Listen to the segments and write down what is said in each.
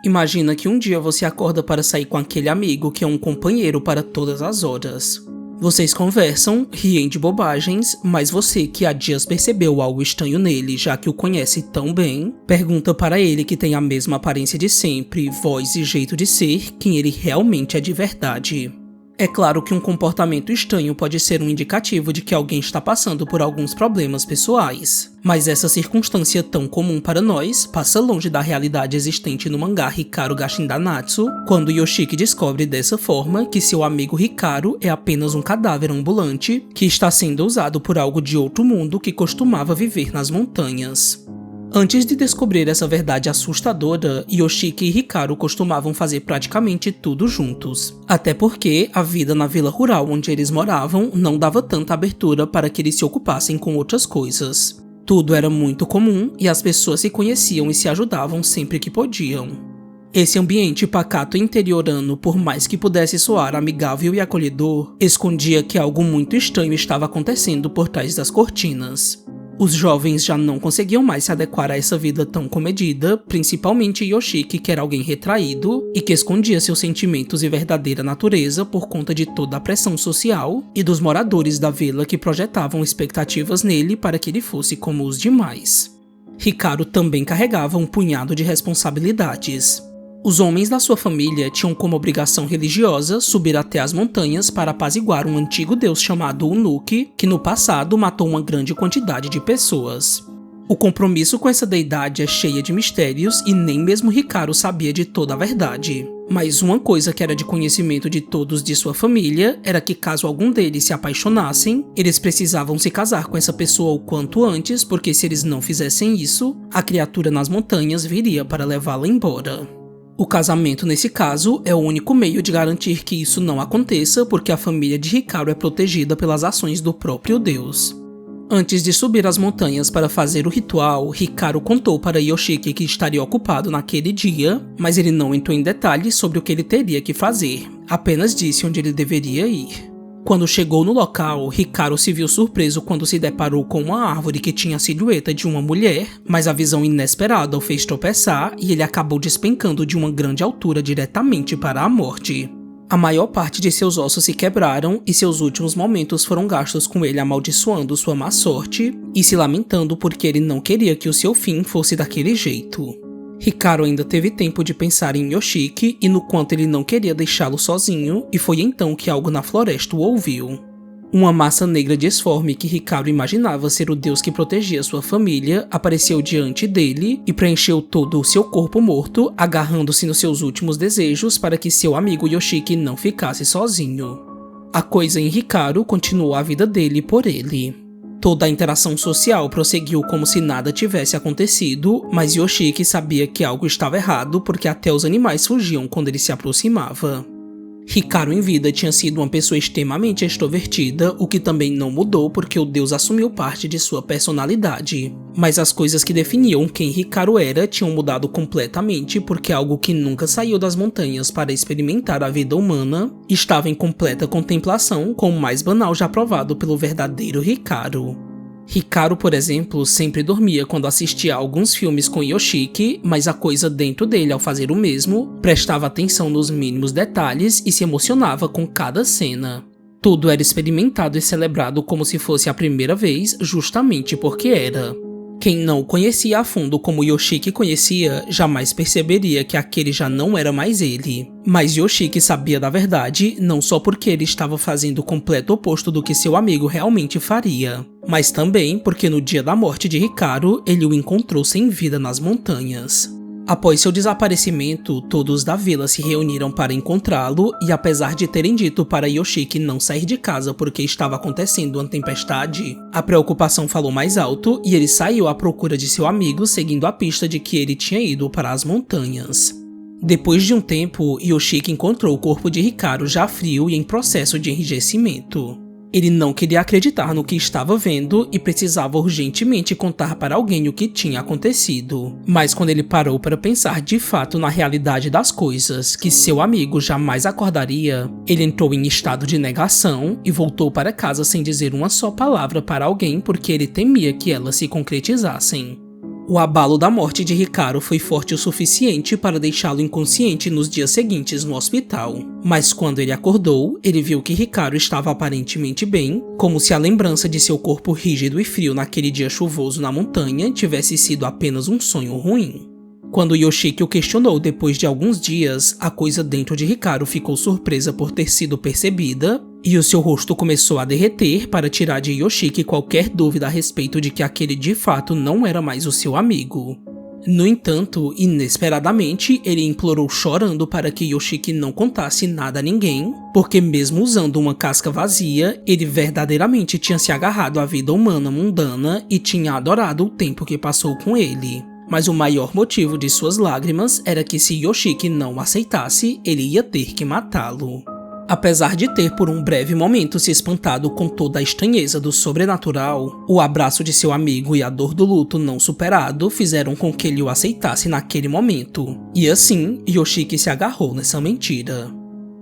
Imagina que um dia você acorda para sair com aquele amigo que é um companheiro para todas as horas. Vocês conversam, riem de bobagens, mas você que há dias percebeu algo estranho nele, já que o conhece tão bem, pergunta para ele que tem a mesma aparência de sempre, voz e jeito de ser, quem ele realmente é de verdade. É claro que um comportamento estranho pode ser um indicativo de que alguém está passando por alguns problemas pessoais, mas essa circunstância tão comum para nós passa longe da realidade existente no mangá Hikaru ga Shindanatsu, quando Yoshiki descobre dessa forma que seu amigo Hikaru é apenas um cadáver ambulante que está sendo usado por algo de outro mundo que costumava viver nas montanhas. Antes de descobrir essa verdade assustadora, Yoshiki e Hikaru costumavam fazer praticamente tudo juntos. Até porque a vida na vila rural onde eles moravam não dava tanta abertura para que eles se ocupassem com outras coisas. Tudo era muito comum e as pessoas se conheciam e se ajudavam sempre que podiam. Esse ambiente pacato e interiorano, por mais que pudesse soar amigável e acolhedor, escondia que algo muito estranho estava acontecendo por trás das cortinas. Os jovens já não conseguiam mais se adequar a essa vida tão comedida, principalmente Yoshiki, que era alguém retraído e que escondia seus sentimentos e verdadeira natureza por conta de toda a pressão social e dos moradores da vila que projetavam expectativas nele para que ele fosse como os demais. Hikaru também carregava um punhado de responsabilidades. Os homens da sua família tinham como obrigação religiosa subir até as montanhas para apaziguar um antigo deus chamado Unuki, que no passado matou uma grande quantidade de pessoas. O compromisso com essa deidade é cheia de mistérios e nem mesmo Hikaru sabia de toda a verdade. Mas uma coisa que era de conhecimento de todos de sua família era que caso algum deles se apaixonassem, eles precisavam se casar com essa pessoa o quanto antes, porque se eles não fizessem isso, a criatura nas montanhas viria para levá-la embora. O casamento, nesse caso, é o único meio de garantir que isso não aconteça, porque a família de Hikaru é protegida pelas ações do próprio deus. Antes de subir as montanhas para fazer o ritual, Hikaru contou para Yoshiki que estaria ocupado naquele dia, mas ele não entrou em detalhes sobre o que ele teria que fazer, apenas disse onde ele deveria ir. Quando chegou no local, Hikaru se viu surpreso quando se deparou com uma árvore que tinha a silhueta de uma mulher, mas a visão inesperada o fez tropeçar e ele acabou despencando de uma grande altura diretamente para a morte. A maior parte de seus ossos se quebraram e seus últimos momentos foram gastos com ele amaldiçoando sua má sorte e se lamentando porque ele não queria que o seu fim fosse daquele jeito. Hikaru ainda teve tempo de pensar em Yoshiki e no quanto ele não queria deixá-lo sozinho, e foi então que algo na floresta o ouviu. Uma massa negra disforme que Hikaru imaginava ser o deus que protegia sua família apareceu diante dele e preencheu todo o seu corpo morto, agarrando-se nos seus últimos desejos para que seu amigo Yoshiki não ficasse sozinho. A coisa em Hikaru continuou a vida dele por ele. Toda a interação social prosseguiu como se nada tivesse acontecido, mas Yoshiki sabia que algo estava errado porque até os animais fugiam quando ele se aproximava. Hikaru em vida tinha sido uma pessoa extremamente extrovertida, o que também não mudou porque o deus assumiu parte de sua personalidade. Mas as coisas que definiam quem Hikaru era tinham mudado completamente porque algo que nunca saiu das montanhas para experimentar a vida humana estava em completa contemplação com o mais banal já provado pelo verdadeiro Hikaru. Hikaru, por exemplo, sempre dormia quando assistia a alguns filmes com Yoshiki, mas a coisa dentro dele ao fazer o mesmo, prestava atenção nos mínimos detalhes e se emocionava com cada cena. Tudo era experimentado e celebrado como se fosse a primeira vez, justamente porque era. Quem não o conhecia a fundo como Yoshiki conhecia, jamais perceberia que aquele já não era mais ele. Mas Yoshiki sabia da verdade, não só porque ele estava fazendo o completo oposto do que seu amigo realmente faria, mas também porque no dia da morte de Hikaru, ele o encontrou sem vida nas montanhas. Após seu desaparecimento, todos da vila se reuniram para encontrá-lo e apesar de terem dito para Yoshiki não sair de casa porque estava acontecendo uma tempestade, a preocupação falou mais alto e ele saiu à procura de seu amigo seguindo a pista de que ele tinha ido para as montanhas. Depois de um tempo, Yoshiki encontrou o corpo de Hikaru já frio e em processo de enrijecimento. Ele não queria acreditar no que estava vendo e precisava urgentemente contar para alguém o que tinha acontecido. Mas quando ele parou para pensar de fato na realidade das coisas, que seu amigo jamais acordaria, ele entrou em estado de negação e voltou para casa sem dizer uma só palavra para alguém porque ele temia que elas se concretizassem. O abalo da morte de Hikaru foi forte o suficiente para deixá-lo inconsciente nos dias seguintes no hospital, mas quando ele acordou, ele viu que Hikaru estava aparentemente bem, como se a lembrança de seu corpo rígido e frio naquele dia chuvoso na montanha tivesse sido apenas um sonho ruim. Quando Yoshiki o questionou depois de alguns dias, a coisa dentro de Hikaru ficou surpresa por ter sido percebida, e o seu rosto começou a derreter para tirar de Yoshiki qualquer dúvida a respeito de que aquele de fato não era mais o seu amigo. No entanto, inesperadamente, ele implorou chorando para que Yoshiki não contasse nada a ninguém, porque mesmo usando uma casca vazia, ele verdadeiramente tinha se agarrado à vida humana mundana e tinha adorado o tempo que passou com ele. Mas o maior motivo de suas lágrimas era que se Yoshiki não o aceitasse, ele ia ter que matá-lo. Apesar de ter por um breve momento se espantado com toda a estranheza do sobrenatural, o abraço de seu amigo e a dor do luto não superado fizeram com que ele o aceitasse naquele momento. E assim, Yoshiki se agarrou nessa mentira.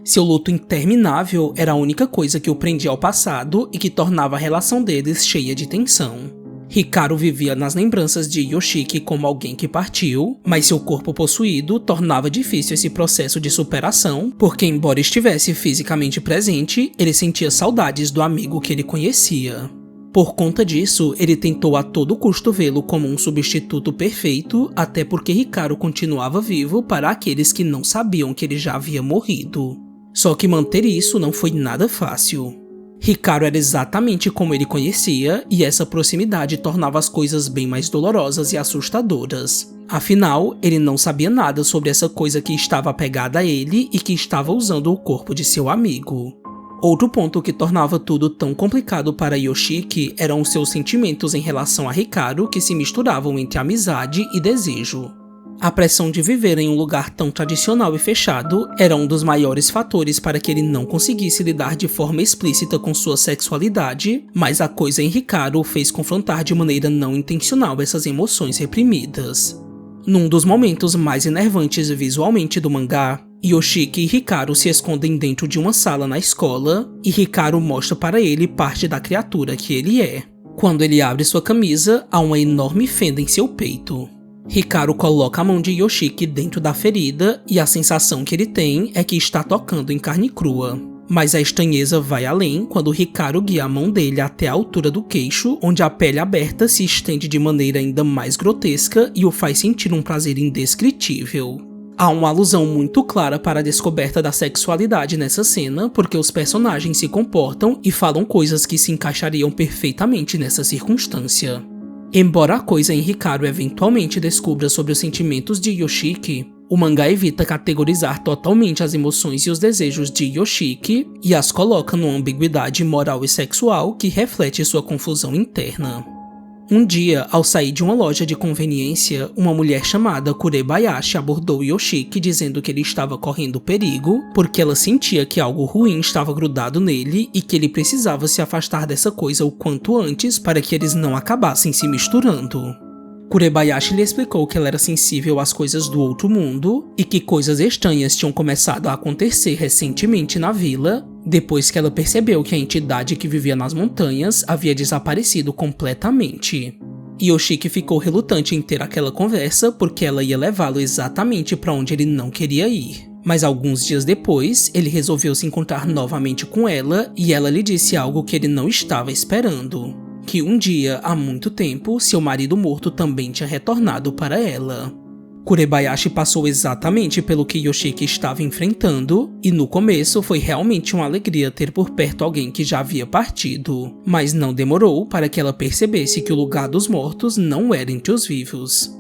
Seu luto interminável era a única coisa que o prendia ao passado e que tornava a relação deles cheia de tensão. Hikaru vivia nas lembranças de Yoshiki como alguém que partiu, mas seu corpo possuído tornava difícil esse processo de superação, porque embora estivesse fisicamente presente, ele sentia saudades do amigo que ele conhecia. Por conta disso, ele tentou a todo custo vê-lo como um substituto perfeito, até porque Hikaru continuava vivo para aqueles que não sabiam que ele já havia morrido. Só que manter isso não foi nada fácil. Hikaru era exatamente como ele conhecia, e essa proximidade tornava as coisas bem mais dolorosas e assustadoras. Afinal, ele não sabia nada sobre essa coisa que estava apegada a ele e que estava usando o corpo de seu amigo. Outro ponto que tornava tudo tão complicado para Yoshiki eram os seus sentimentos em relação a Hikaru, que se misturavam entre amizade e desejo. A pressão de viver em um lugar tão tradicional e fechado era um dos maiores fatores para que ele não conseguisse lidar de forma explícita com sua sexualidade, mas a coisa em Hikaru o fez confrontar de maneira não intencional essas emoções reprimidas. Num dos momentos mais enervantes visualmente do mangá, Yoshiki e Hikaru se escondem dentro de uma sala na escola, e Hikaru mostra para ele parte da criatura que ele é. Quando ele abre sua camisa, há uma enorme fenda em seu peito. Hikaru coloca a mão de Yoshiki dentro da ferida e a sensação que ele tem é que está tocando em carne crua. Mas a estranheza vai além quando Hikaru guia a mão dele até a altura do queixo, onde a pele aberta se estende de maneira ainda mais grotesca e o faz sentir um prazer indescritível. Há uma alusão muito clara para a descoberta da sexualidade nessa cena, porque os personagens se comportam e falam coisas que se encaixariam perfeitamente nessa circunstância. Embora a coisa em Hikaru eventualmente descubra sobre os sentimentos de Yoshiki, o mangá evita categorizar totalmente as emoções e os desejos de Yoshiki e as coloca numa ambiguidade moral e sexual que reflete sua confusão interna. Um dia, ao sair de uma loja de conveniência, uma mulher chamada Kurebayashi abordou Yoshiki dizendo que ele estava correndo perigo porque ela sentia que algo ruim estava grudado nele e que ele precisava se afastar dessa coisa o quanto antes para que eles não acabassem se misturando. Kurebayashi lhe explicou que ela era sensível às coisas do outro mundo e que coisas estranhas tinham começado a acontecer recentemente na vila, depois que ela percebeu que a entidade que vivia nas montanhas havia desaparecido completamente. Yoshiki ficou relutante em ter aquela conversa porque ela ia levá-lo exatamente para onde ele não queria ir. Mas alguns dias depois, ele resolveu se encontrar novamente com ela e ela lhe disse algo que ele não estava esperando: que um dia, há muito tempo, seu marido morto também tinha retornado para ela. Kurebayashi passou exatamente pelo que Yoshiki estava enfrentando, e no começo foi realmente uma alegria ter por perto alguém que já havia partido, mas não demorou para que ela percebesse que o lugar dos mortos não era entre os vivos.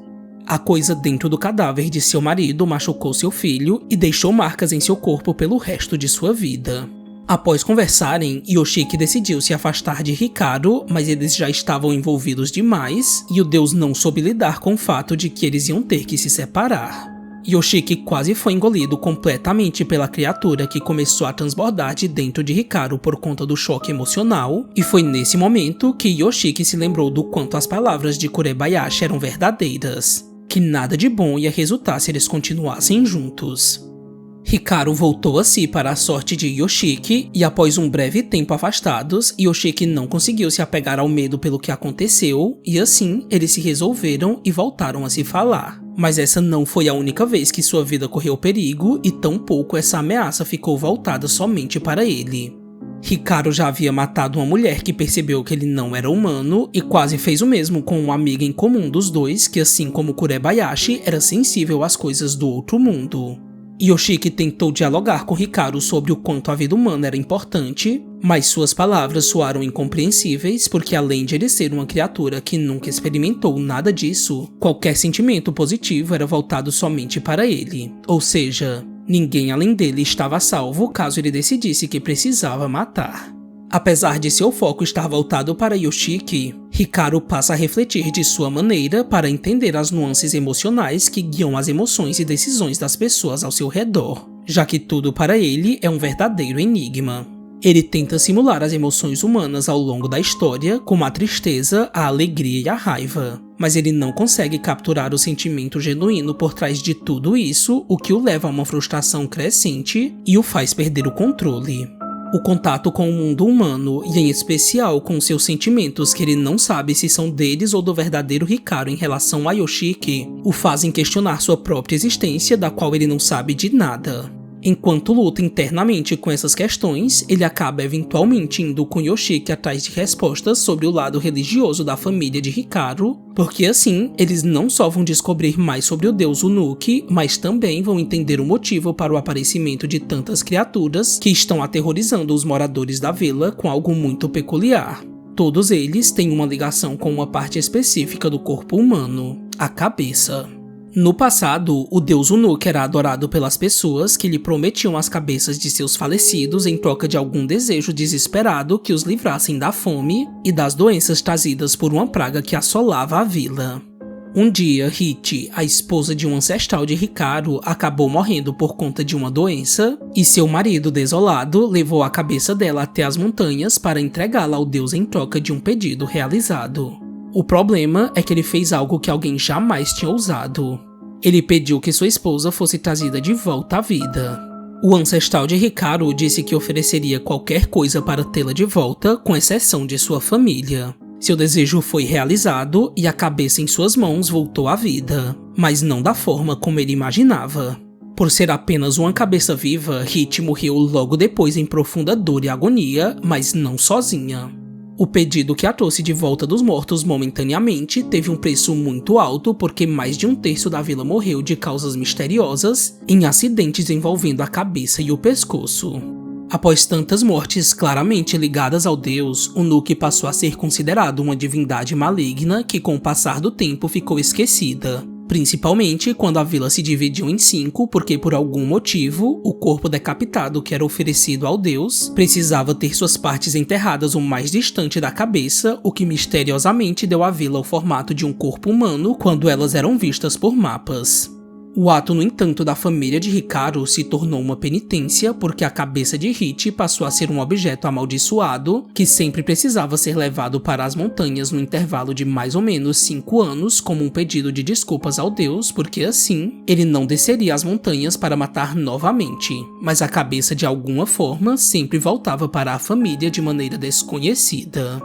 A coisa dentro do cadáver de seu marido machucou seu filho e deixou marcas em seu corpo pelo resto de sua vida. Após conversarem, Yoshiki decidiu se afastar de Hikaru, mas eles já estavam envolvidos demais e o deus não soube lidar com o fato de que eles iam ter que se separar. Yoshiki quase foi engolido completamente pela criatura que começou a transbordar de dentro de Hikaru por conta do choque emocional, e foi nesse momento que Yoshiki se lembrou do quanto as palavras de Kurebayashi eram verdadeiras, que nada de bom ia resultar se eles continuassem juntos. Hikaru voltou a si para a sorte de Yoshiki e após um breve tempo afastados, Yoshiki não conseguiu se apegar ao medo pelo que aconteceu e assim eles se resolveram e voltaram a se falar. Mas essa não foi a única vez que sua vida correu perigo e tampouco essa ameaça ficou voltada somente para ele. Hikaru já havia matado uma mulher que percebeu que ele não era humano e quase fez o mesmo com uma amiga em comum dos dois que, assim como Kurebayashi, era sensível às coisas do outro mundo. Yoshiki tentou dialogar com Hikaru sobre o quanto a vida humana era importante, mas suas palavras soaram incompreensíveis porque além de ele ser uma criatura que nunca experimentou nada disso, qualquer sentimento positivo era voltado somente para ele. Ou seja, ninguém além dele estava a salvo caso ele decidisse que precisava matar. Apesar de seu foco estar voltado para Yoshiki, Hikaru passa a refletir de sua maneira para entender as nuances emocionais que guiam as emoções e decisões das pessoas ao seu redor, já que tudo para ele é um verdadeiro enigma. Ele tenta simular as emoções humanas ao longo da história, como a tristeza, a alegria e a raiva, mas ele não consegue capturar o sentimento genuíno por trás de tudo isso, o que o leva a uma frustração crescente e o faz perder o controle. O contato com o mundo humano, e em especial com seus sentimentos que ele não sabe se são deles ou do verdadeiro Hikaru em relação a Yoshiki, o fazem questionar sua própria existência, da qual ele não sabe de nada. Enquanto luta internamente com essas questões, ele acaba eventualmente indo com Yoshiki atrás de respostas sobre o lado religioso da família de Hikaru, porque assim eles não só vão descobrir mais sobre o deus Unuki, mas também vão entender o motivo para o aparecimento de tantas criaturas que estão aterrorizando os moradores da vila com algo muito peculiar. Todos eles têm uma ligação com uma parte específica do corpo humano, a cabeça. No passado, o deus Unuki era adorado pelas pessoas que lhe prometiam as cabeças de seus falecidos em troca de algum desejo desesperado que os livrassem da fome e das doenças trazidas por uma praga que assolava a vila. Um dia, Hichi, a esposa de um ancestral de Hikaru, acabou morrendo por conta de uma doença e seu marido, desolado, levou a cabeça dela até as montanhas para entregá-la ao deus em troca de um pedido realizado. O problema é que ele fez algo que alguém jamais tinha ousado. Ele pediu que sua esposa fosse trazida de volta à vida. O ancestral de Hikaru disse que ofereceria qualquer coisa para tê-la de volta, com exceção de sua família. Seu desejo foi realizado e a cabeça em suas mãos voltou à vida, mas não da forma como ele imaginava. Por ser apenas uma cabeça viva, Hichi morreu logo depois em profunda dor e agonia, mas não sozinha. O pedido que a trouxe de volta dos mortos momentaneamente teve um preço muito alto porque mais de um terço da vila morreu de causas misteriosas em acidentes envolvendo a cabeça e o pescoço. Após tantas mortes claramente ligadas ao deus, Unuki passou a ser considerado uma divindade maligna que com o passar do tempo ficou esquecida. Principalmente quando a vila se dividiu em 5 porque por algum motivo, o corpo decapitado que era oferecido ao deus precisava ter suas partes enterradas o mais distante da cabeça, o que misteriosamente deu à vila o formato de um corpo humano quando elas eram vistas por mapas. O ato, no entanto, da família de Hikaru se tornou uma penitência porque a cabeça de Hichi passou a ser um objeto amaldiçoado que sempre precisava ser levado para as montanhas no intervalo de mais ou menos 5 anos como um pedido de desculpas ao deus, porque assim ele não desceria as montanhas para matar novamente, mas a cabeça de alguma forma sempre voltava para a família de maneira desconhecida.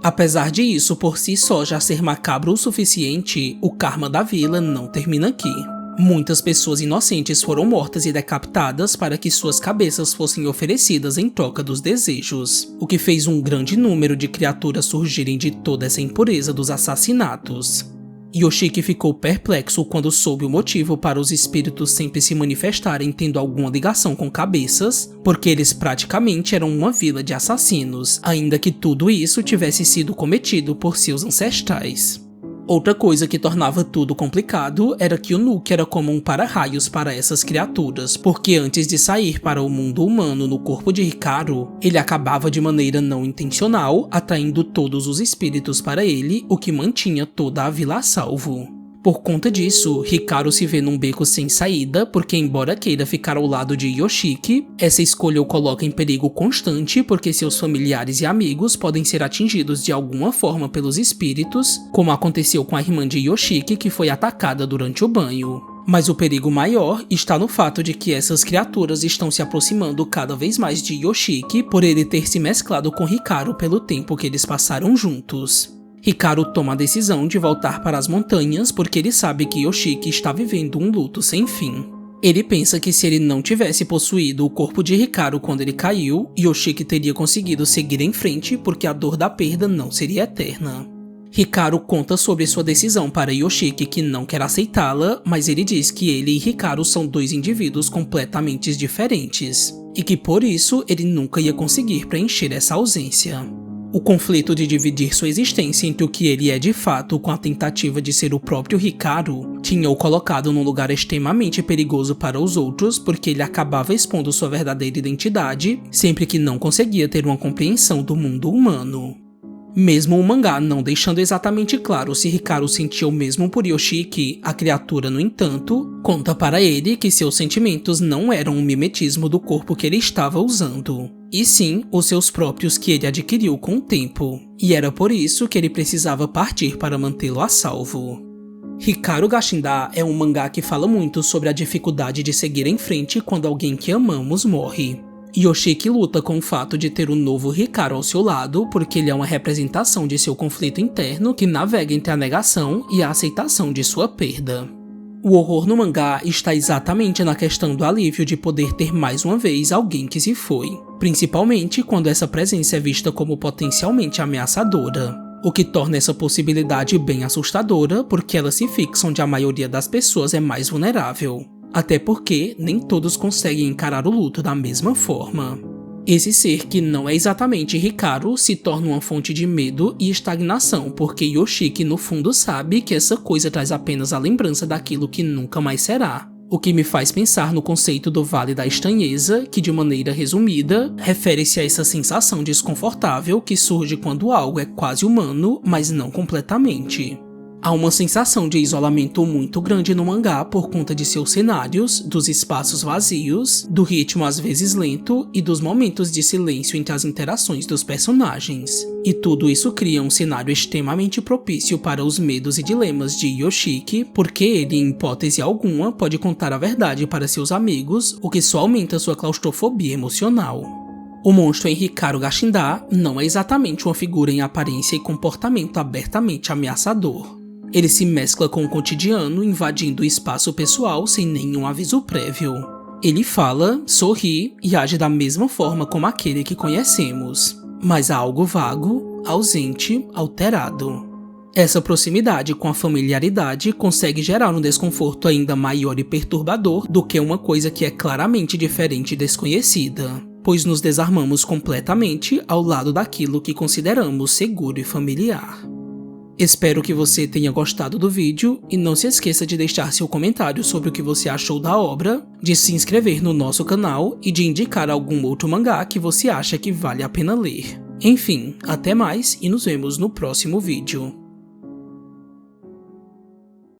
Apesar de isso por si só já ser macabro o suficiente, o karma da vila não termina aqui. Muitas pessoas inocentes foram mortas e decapitadas para que suas cabeças fossem oferecidas em troca dos desejos, o que fez um grande número de criaturas surgirem de toda essa impureza dos assassinatos. Yoshiki ficou perplexo quando soube o motivo para os espíritos sempre se manifestarem tendo alguma ligação com cabeças, porque eles praticamente eram uma vila de assassinos, ainda que tudo isso tivesse sido cometido por seus ancestrais. Outra coisa que tornava tudo complicado era que o Nuki era como um para-raios para essas criaturas, porque antes de sair para o mundo humano no corpo de Hikaru, ele acabava de maneira não intencional atraindo todos os espíritos para ele, o que mantinha toda a vila a salvo. Por conta disso, Hikaru se vê num beco sem saída, porque embora queira ficar ao lado de Yoshiki, essa escolha o coloca em perigo constante porque seus familiares e amigos podem ser atingidos de alguma forma pelos espíritos, como aconteceu com a irmã de Yoshiki que foi atacada durante o banho. Mas o perigo maior está no fato de que essas criaturas estão se aproximando cada vez mais de Yoshiki por ele ter se mesclado com Hikaru pelo tempo que eles passaram juntos. Hikaru toma a decisão de voltar para as montanhas porque ele sabe que Yoshiki está vivendo um luto sem fim. Ele pensa que se ele não tivesse possuído o corpo de Hikaru quando ele caiu, Yoshiki teria conseguido seguir em frente porque a dor da perda não seria eterna. Hikaru conta sobre sua decisão para Yoshiki, que não quer aceitá-la, mas ele diz que ele e Hikaru são dois indivíduos completamente diferentes, e que por isso ele nunca ia conseguir preencher essa ausência. O conflito de dividir sua existência entre o que ele é de fato com a tentativa de ser o próprio Hikaru tinha o colocado num lugar extremamente perigoso para os outros, porque ele acabava expondo sua verdadeira identidade sempre que não conseguia ter uma compreensão do mundo humano. Mesmo o mangá não deixando exatamente claro se Hikaru sentia o mesmo por Yoshiki, a criatura, no entanto, conta para ele que seus sentimentos não eram um mimetismo do corpo que ele estava usando, e sim os seus próprios que ele adquiriu com o tempo, e era por isso que ele precisava partir para mantê-lo a salvo. Hikaru ga Shinda é um mangá que fala muito sobre a dificuldade de seguir em frente quando alguém que amamos morre. Yoshiki luta com o fato de ter o novo Hikaru ao seu lado porque ele é uma representação de seu conflito interno que navega entre a negação e a aceitação de sua perda. O horror no mangá está exatamente na questão do alívio de poder ter mais uma vez alguém que se foi, principalmente quando essa presença é vista como potencialmente ameaçadora, o que torna essa possibilidade bem assustadora porque ela se fixa onde a maioria das pessoas é mais vulnerável. Até porque nem todos conseguem encarar o luto da mesma forma. Esse ser que não é exatamente Hikaru se torna uma fonte de medo e estagnação porque Yoshiki no fundo sabe que essa coisa traz apenas a lembrança daquilo que nunca mais será. O que me faz pensar no conceito do Vale da Estranheza, que de maneira resumida, refere-se a essa sensação desconfortável que surge quando algo é quase humano, mas não completamente. Há uma sensação de isolamento muito grande no mangá por conta de seus cenários, dos espaços vazios, do ritmo às vezes lento e dos momentos de silêncio entre as interações dos personagens. E tudo isso cria um cenário extremamente propício para os medos e dilemas de Yoshiki, porque ele, em hipótese alguma, pode contar a verdade para seus amigos, o que só aumenta sua claustrofobia emocional. O monstro em Hikaru ga Shinda não é exatamente uma figura em aparência e comportamento abertamente ameaçador. Ele se mescla com o cotidiano, invadindo o espaço pessoal sem nenhum aviso prévio. Ele fala, sorri e age da mesma forma como aquele que conhecemos, mas há algo vago, ausente, alterado. Essa proximidade com a familiaridade consegue gerar um desconforto ainda maior e perturbador do que uma coisa que é claramente diferente e desconhecida, pois nos desarmamos completamente ao lado daquilo que consideramos seguro e familiar. Espero que você tenha gostado do vídeo e não se esqueça de deixar seu comentário sobre o que você achou da obra, de se inscrever no nosso canal e de indicar algum outro mangá que você acha que vale a pena ler. Enfim, até mais e nos vemos no próximo vídeo.